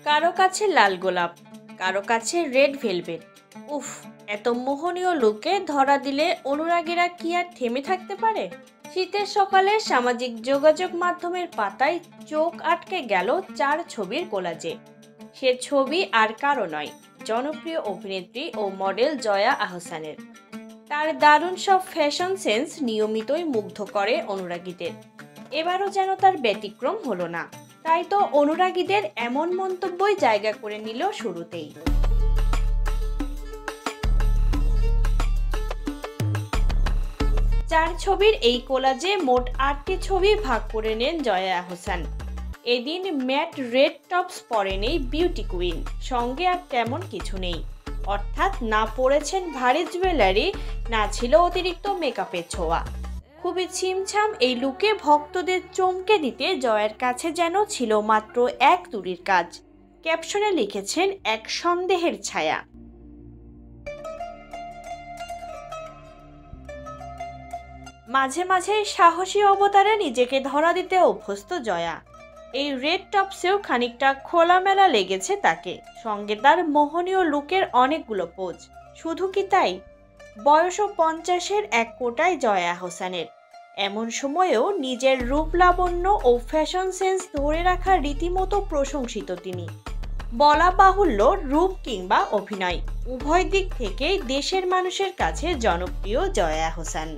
কারো কাছে লাল গোলাপ, কারো কাছে রেড ভেলভেট। উফ, এত মোহনীয় লুকে ধরা দিলে অনুরাগীরা কি আর থেমে থাকতে পারে? শীতের সকালে সামাজিক যোগাযোগ মাধ্যমের পাতায় চোখ আটকে গেল 4 ছবির কোলাজে। সে ছবি আর কারো নয়, জনপ্রিয় অভিনেত্রী ও মডেল জয়া আহসানের। তার দারুণ সব ফ্যাশন সেন্স নিয়মিতই মুগ্ধ করে অনুরাগীদের। এবারও যেন তার ব্যতিক্রম হলো না। তাই তো অনুরাগীদের এমন মন্তব্যই জায়গা করে নিল শুরুতেই। 4 ছবির এই কোলাজে মোট 8টি ছবি ভাগ করে নেন জয়া আহসান। এদিন ম্যাট রেড টপস পরেন এই বিউটি কুইন, সঙ্গে আর তেমন কিছু নেই। অর্থাৎ না পরেছেন ভারী জুয়েলারি, না ছিল অতিরিক্ত মেকআপের ছোঁয়া। খুবই ছিমছাম এই লুকে ভক্তদের চমকে দিতে জয়ার কাছে যেন ছিল মাত্র এক তুড়ির কাজ। ক্যাপশনে লিখেছেন এক সন্দেহের ছায়া। মাঝে মাঝে সাহসী অবতারে নিজেকে ধরা দিতে অভ্যস্ত জয়া। এই রেড টপসেও খানিকটা খোলামেলা লেগেছে তাকে, সঙ্গে তার মোহনীয় লুকের অনেকগুলো পোজ। শুধু কি তাই, বয়সও 50-এর এক কোটায় জয়া আহসানের। এমন সময়েও নিজের রূপ লাবণ্য ও ফ্যাশন সেন্স ধরে রাখা রীতিমতো প্রশংসিত তিনি। বলা বাহুল্য, রূপ কিংবা অভিনয় উভয় দিক থেকেই দেশের মানুষের কাছে জনপ্রিয় জয়া আহসান।